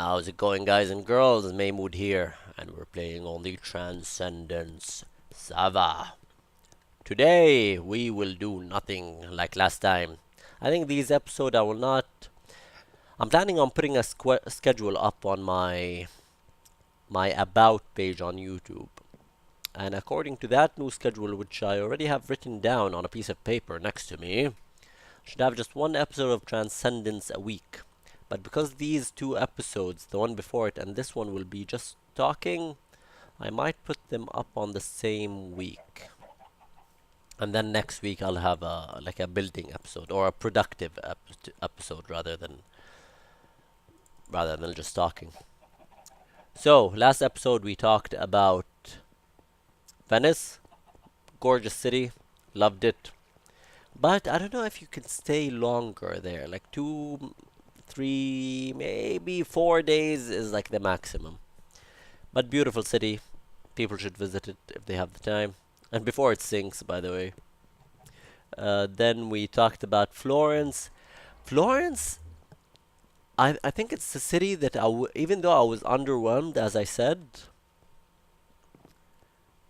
How's it going, guys and girls? Maymood here, and we're playing on the Transcendence Sava. Today, we will do nothing like last time. I think these episodes I will not. I'm planning on putting a schedule up on my about page on YouTube. And according to that new schedule, which I already have written down on a piece of paper next to me, I should have just one episode of Transcendence a week. But because these two episodes, the one before it and this one, will be just talking, I might put them up on the same week. And then next week I'll have a building episode or a productive episode rather than just talking. So last episode we talked about Venice, gorgeous city, loved it. But I don't know if you can stay longer there. Like 2, 3, maybe 4 days is like the maximum. But beautiful city. People should visit it if they have the time. And before it sinks, by the way. Then we talked about Florence. Florence, I think it's the city that even though I was underwhelmed, as I said,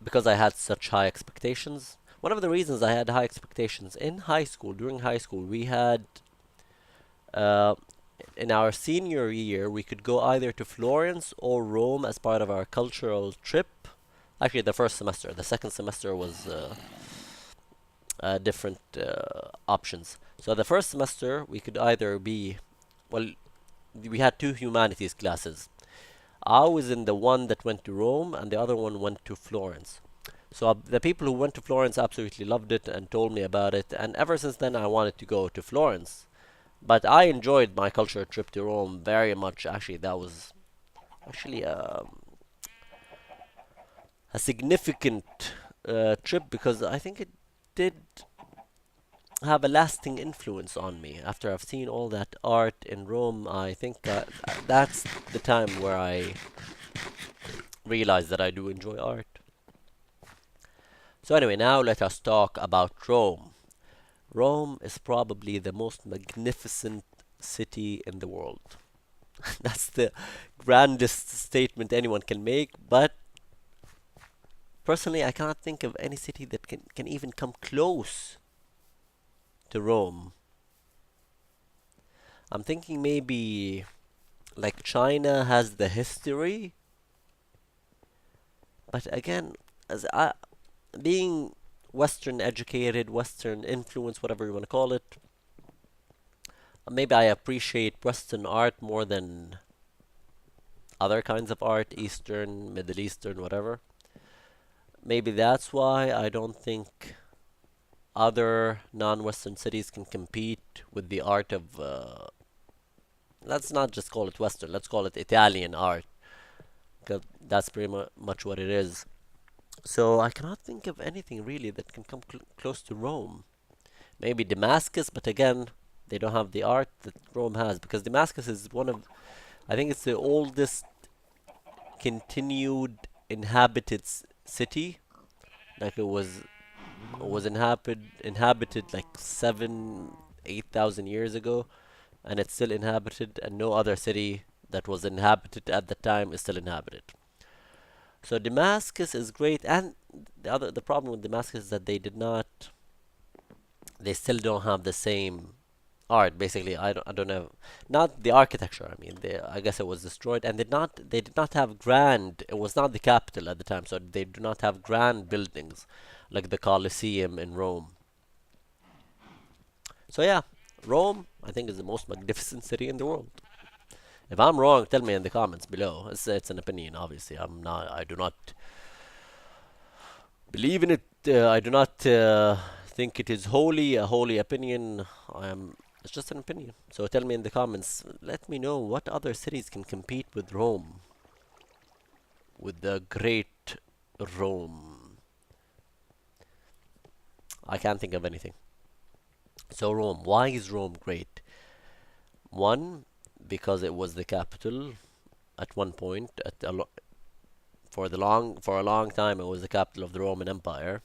because I had such high expectations. One of the reasons I had high expectations in high school, during high school, we had uh, in our senior year, we could go either to Florence or Rome as part of our cultural trip. Actually, the first semester. The second semester was different options. So the first semester, we could either be, well, we had two humanities classes. I was in the one that went to Rome, and the other one went to Florence. So the people who went to Florence absolutely loved it and told me about it, and ever since then I wanted to go to Florence. But I enjoyed my culture trip to Rome very much. Actually, that was actually a significant trip because I think it did have a lasting influence on me. After I've seen all that art in Rome, I think that's the time where I realized that I do enjoy art. So anyway, now let us talk about Rome. Rome is probably the most magnificent city in the world. That's the grandest statement anyone can make, but personally, I cannot think of any city that can even come close to Rome. I'm thinking maybe like China has the history, but again, as I being Western educated, Western influence, whatever you want to call it, maybe I appreciate Western art more than other kinds of art, Eastern, Middle Eastern, whatever. Maybe that's why I don't think other non-Western cities can compete with the art of, let's not just call it Western, let's call it Italian art, because that's pretty much what it is. So I cannot think of anything really that can come close to Rome. Maybe Damascus, but again, they don't have the art that Rome has, because Damascus is I think it's the oldest continued inhabited city. Like it was inhabited like 7, 8,000 years ago, and it's still inhabited, and no other city that was inhabited at the time is still inhabited. So Damascus is great, and the problem with Damascus is that they still don't have the same art. Basically, I don't know, not the architecture. I mean, I guess it was destroyed, and they did not have grand. It was not the capital at the time, so they do not have grand buildings like the Colosseum in Rome. So yeah, Rome I think is the most magnificent city in the world. If I'm wrong, tell me in the comments below. It's an opinion, obviously. I do not believe in it. I do not think it is holy, a holy opinion. It's just an opinion. So tell me in the comments. Let me know what other cities can compete with Rome, with the great Rome. I can't think of anything. So Rome, why is Rome great? One, because it was the capital at one point. For a long time, it was the capital of the Roman Empire.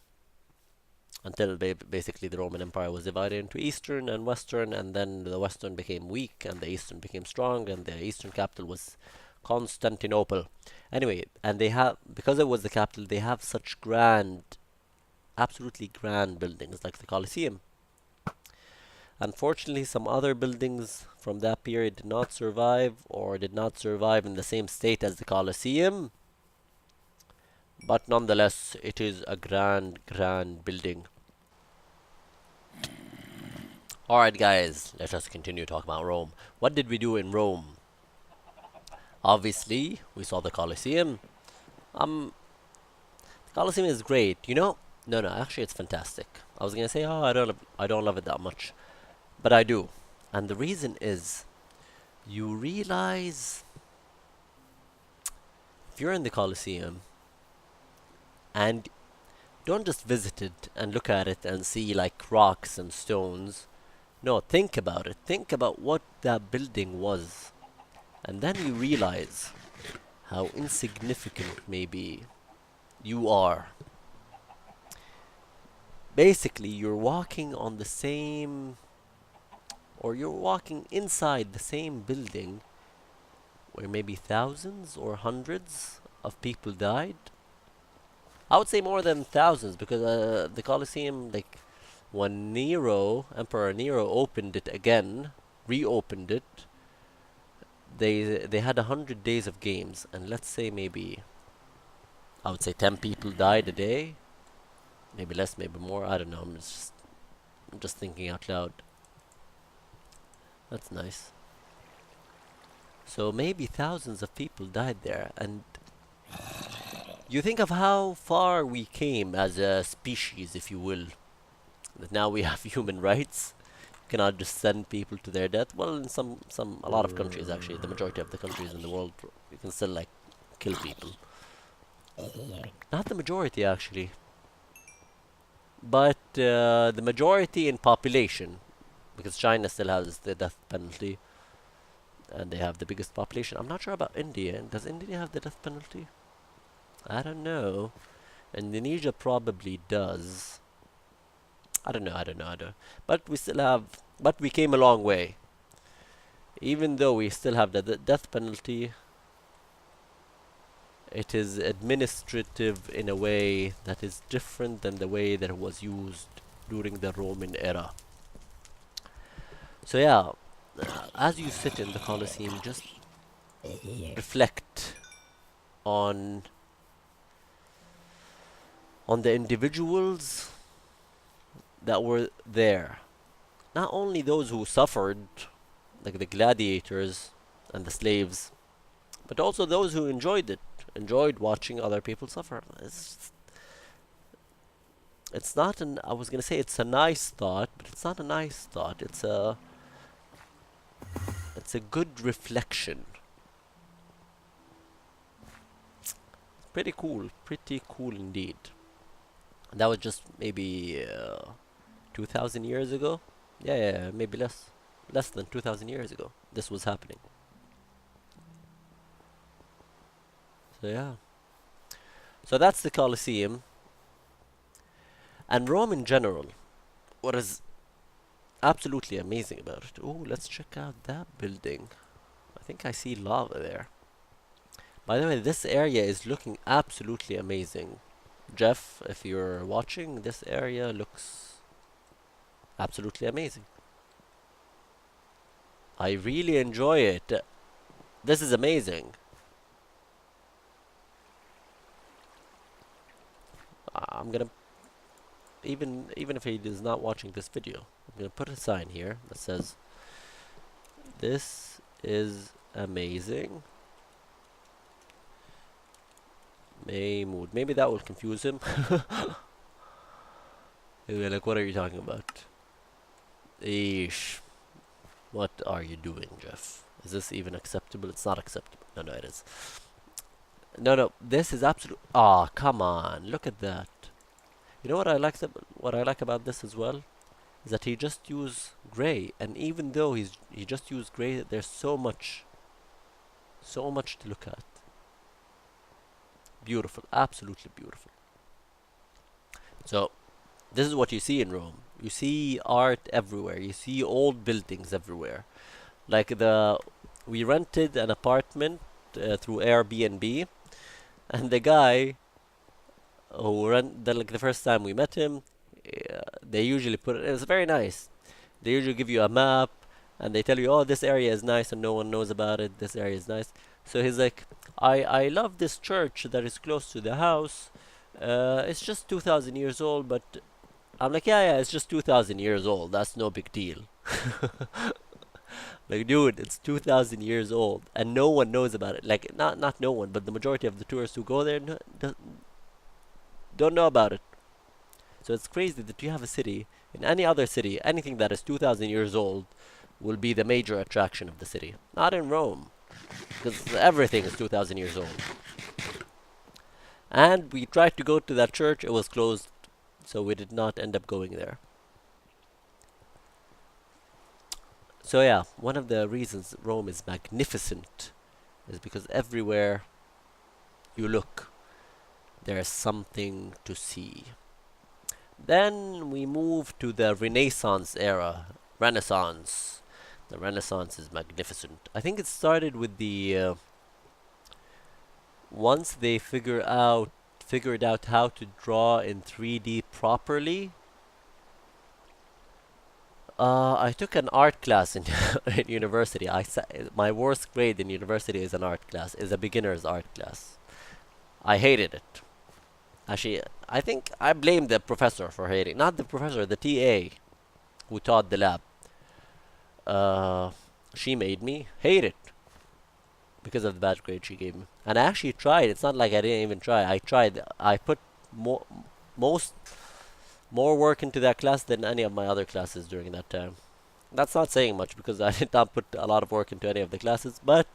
until basically the Roman Empire was divided into Eastern and Western, and then the Western became weak and the Eastern became strong, and the Eastern capital was Constantinople. Anyway, and they have, because it was the capital, they have such grand, absolutely grand buildings like the Colosseum. Unfortunately, some other buildings from that period did not survive, or did not survive in the same state as the Colosseum, but nonetheless, it is a grand, grand building. Alright guys, let us continue talking about Rome. What did we do in Rome? Obviously, we saw the Colosseum. The Colosseum is great, you know? No, actually it's fantastic. I was gonna say, oh, I don't love it that much. But I do. And the reason is, you realize, if you're in the Colosseum, and don't just visit it and look at it and see like rocks and stones. No, think about it. Think about what that building was. And then you realize how insignificant maybe you are. Basically, you're walking on the same, or you're walking inside the same building where maybe thousands or hundreds of people died. I would say more than thousands, because the Colosseum, like, when Emperor Nero opened it again, reopened it, they had 100 days of games, and let's say maybe, I would say 10 people died a day, maybe less, maybe more. I don't know. I'm just thinking out loud. That's nice. So maybe thousands of people died there, and you think of how far we came as a species, if you will. That now we have human rights. You cannot just send people to their death. Well, in a lot of countries, actually, the majority of the countries in the world, you can still like kill people. Not the majority, actually, but the majority in population, because China still has the death penalty, and they have the biggest population. I'm not sure about India. Does India have the death penalty? I don't know. Indonesia probably does. I don't know. But we still have, but we came a long way. Even though we still have the death penalty, it is administrative in a way that is different than the way that it was used during the Roman era. So yeah, as you sit in the Colosseum, just reflect on the individuals that were there. Not only those who suffered, like the gladiators and the slaves, but also those who enjoyed it, enjoyed watching other people suffer. It's not an, I was gonna say it's a nice thought, but it's not a nice thought. It's a good reflection. Pretty cool indeed. That was just maybe 2,000 years ago. Yeah, maybe less than 2,000 years ago. This was happening. So yeah. So that's the Colosseum. And Rome in general. What is absolutely amazing about it? Oh, let's check out that building. I think I see lava there. By the way, this area is looking absolutely amazing. Jeff, if you're watching, this area looks absolutely amazing. I really enjoy it. This is amazing. I'm gonna, even if he is not watching this video, I'm gonna put a sign here that says, "This is amazing." Maymood. Maybe that will confuse him. He'll be like, "What are you talking about?" Eesh. What are you doing, Jeff? Is this even acceptable? It's not acceptable. No, it is. No, this is absolute. Ah, come on! Look at that. You know what I like? What I like about this as well is that he just used gray, and even though he just used gray, there's so much to look at. Beautiful, absolutely beautiful. So This is what you see in Rome. You see art everywhere. You see old buildings everywhere. Like we rented an apartment through Airbnb, and the guy who like the first time we met him, they usually put it was very nice. They usually give you a map, and they tell you, oh, this area is nice and no one knows about it. This area is nice. So he's like, I love this church that is close to the house. It's just 2,000 years old, but I'm like, yeah, it's just 2,000 years old. That's no big deal. Like, dude, it's 2,000 years old, and no one knows about it. Like, not no one, but the majority of the tourists who go there don't know about it. So it's crazy that you have a city, in any other city, anything that is 2,000 years old will be the major attraction of the city. Not in Rome, because everything is 2,000 years old. And we tried to go to that church, it was closed, so we did not end up going there. So yeah, one of the reasons Rome is magnificent is because everywhere you look, there's something to see. Then we move to the Renaissance era. Renaissance. The Renaissance is magnificent. I think it started with the once they figured out how to draw in 3D properly. I took an art class in in university. My worst grade in university is an art class. Is a beginner's art class. I hated it. Actually, I think I blame the professor for hating. Not the professor, the TA who taught the lab. Uh, she made me hate it because of the bad grade she gave me. And I actually tried. It's not like I didn't even try. I tried. I put more, most more work into that class than any of my other classes during that time. That's not saying much because I did not put a lot of work into any of the classes, but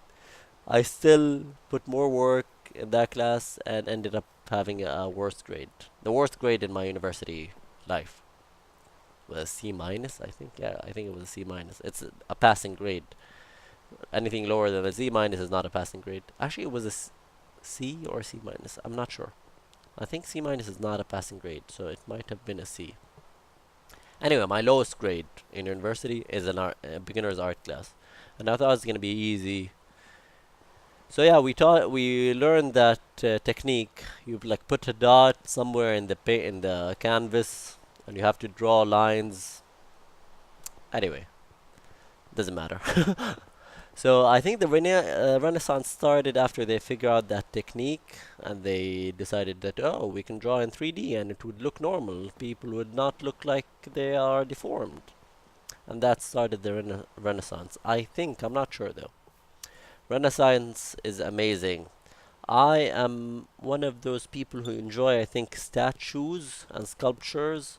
I still put more work in that class and ended up having a worst grade. The worst grade in my university life was a C minus, I think. Yeah, I think it was a C minus. It's a passing grade. Anything lower than a Z minus is not a passing grade. Actually, it was a C or C minus. I'm not sure. I think C minus is not a passing grade, so it might have been a C. Anyway, my lowest grade in university is a beginner's art class, and I thought it was gonna be easy. So yeah, we learned that technique. You like put a dot somewhere in the canvas, and you have to draw lines. Anyway, doesn't matter. So I think the Renaissance started after they figured out that technique, and they decided that, oh, we can draw in 3D and it would look normal. People would not look like they are deformed, and that started the Renaissance. I think, I'm not sure though. Renaissance is amazing. I am one of those people who enjoy, I think, statues and sculptures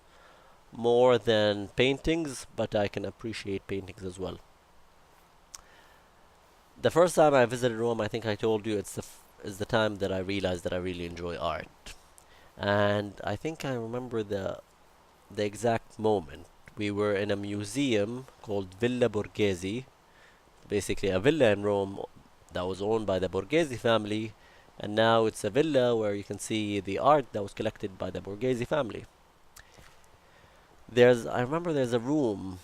more than paintings, but I can appreciate paintings as well. The first time I visited Rome, I think I told you is the time that I realized that I really enjoy art. And I think I remember the exact moment. We were in a museum called Villa Borghese, basically a villa in Rome that was owned by the Borghese family, and now it's a villa where you can see the art that was collected by the Borghese family. I remember there's a room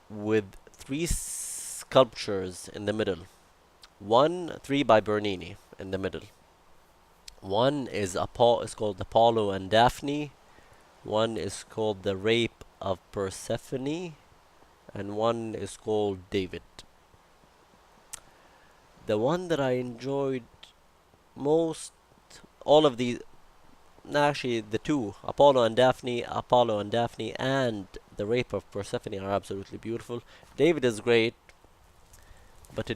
with three sculptures in the middle. Three by Bernini in the middle. One is called Apollo and Daphne. One is called The Rape of Persephone, and one is called David. The one that I enjoyed most, all of these, actually the two, Apollo and Daphne, and The Rape of Persephone are absolutely beautiful. David is great, but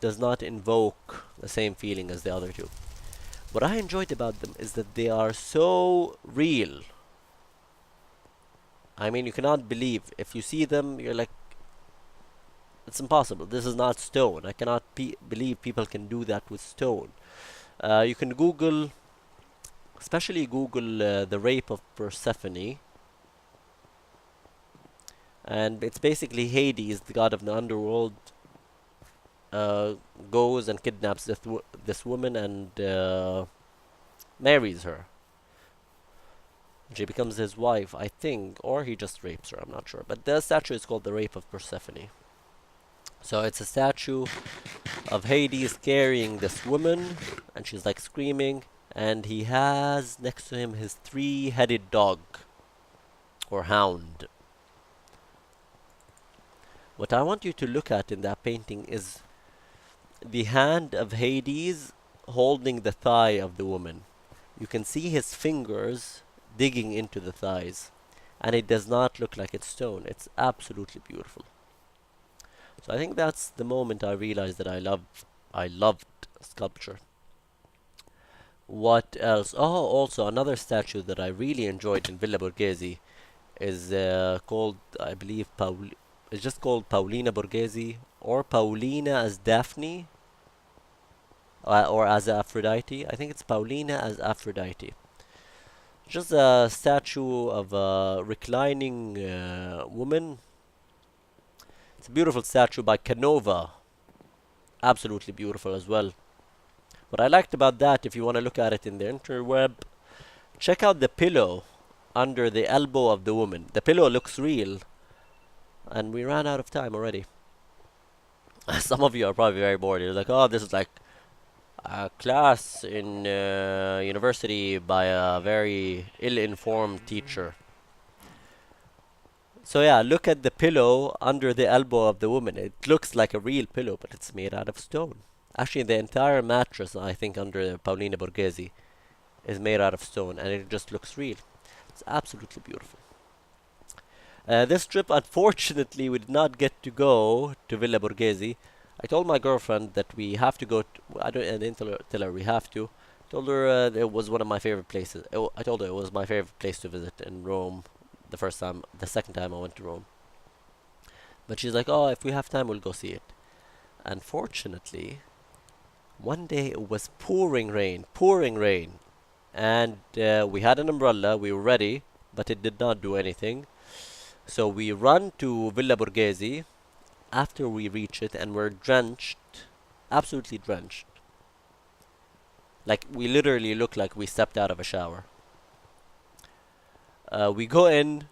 does not invoke the same feeling as the other two. What I enjoyed about them is that they are so real. I mean, you cannot believe. If you see them, you're like, it's impossible. This is not stone. I cannot believe people can do that with stone. You can Google, especially Google The Rape of Persephone. And it's basically Hades, the god of the underworld, goes and kidnaps this woman and marries her. She becomes his wife, I think, or he just rapes her, I'm not sure. But the statue is called the Rape of Persephone. So it's a statue of Hades carrying this woman, and she's like screaming, and he has next to him his three-headed dog, or hound. What I want you to look at in that painting is the hand of Hades holding the thigh of the woman. You can see his fingers digging into the thighs, and it does not look like it's stone. It's absolutely beautiful. So I think that's the moment I realized that I loved sculpture. What else? Oh, also another statue that I really enjoyed in Villa Borghese is called, I believe, it's just called Paolina Borghese, or Paulina as Daphne, or as Aphrodite. I think it's Paulina as Aphrodite. Just a statue of a reclining woman. It's a beautiful statue by Canova. Absolutely beautiful as well. What I liked about that, if you want to look at it in the interweb, check out the pillow under the elbow of the woman. The pillow looks real, and we ran out of time already. Some of you are probably very bored. You're like, oh, this is like a class in university by a very ill-informed teacher. So yeah, look at the pillow under the elbow of the woman. It looks like a real pillow, but it's made out of stone. Actually, the entire mattress, I think, under Paolina Borghese is made out of stone, and it just looks real. It's absolutely beautiful. This trip, unfortunately, we did not get to go to Villa Borghese. I told my girlfriend that we have to go. I didn't tell her we have to. Told her it was one of my favorite places. I told her it was my favorite place to visit in Rome. The second time I went to Rome. But she's like, oh, if we have time, we'll go see it. Unfortunately, one day it was pouring rain, and we had an umbrella. We were ready, but it did not do anything. So we run to Villa Borghese after we reach it, and we're drenched, absolutely drenched. Like, we literally look like we stepped out of a shower. We go in.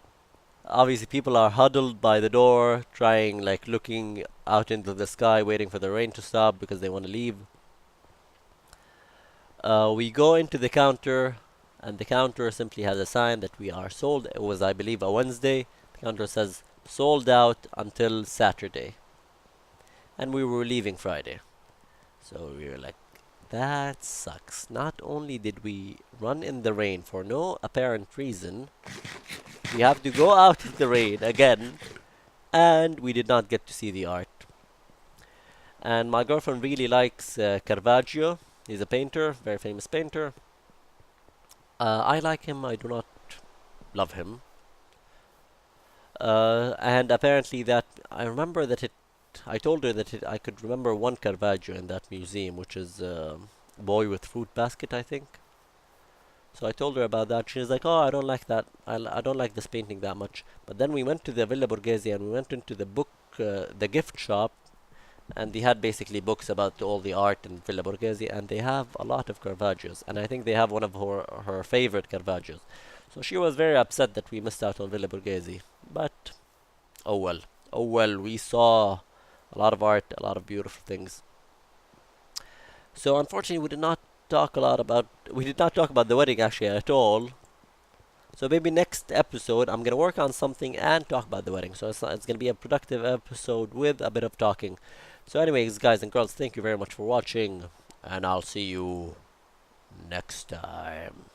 Obviously, people are huddled by the door, looking out into the sky, waiting for the rain to stop because they want to leave. We go into the counter, and the counter simply has a sign that we are sold. It was, I believe, a Wednesday. The counter says sold out until Saturday. And we were leaving Friday. So we were like, that sucks. Not only did we run in the rain for no apparent reason, we have to go out in the rain again, and we did not get to see the art. And my girlfriend really likes Caravaggio. He's a painter, very famous painter. I like him, I do not love him. And apparently I remember that I told her that I could remember one Caravaggio in that museum, which is Boy with Fruit Basket, I think. So I told her about that. She was like, oh, I don't like that. I don't like this painting that much. But then we went to the Villa Borghese, and we went into the gift shop, and they had basically books about all the art in Villa Borghese, and they have a lot of Caravaggios, and I think they have one of her favorite Caravaggios. So she was very upset that we missed out on Villa Borghese. But, oh well. Oh well, we saw a lot of art, a lot of beautiful things. So unfortunately, we did not talk about the wedding actually at all. So maybe next episode I'm gonna work on something and talk about the wedding. So it's gonna be a productive episode with a bit of talking. So anyways, guys and girls, thank you very much for watching, and I'll see you next time.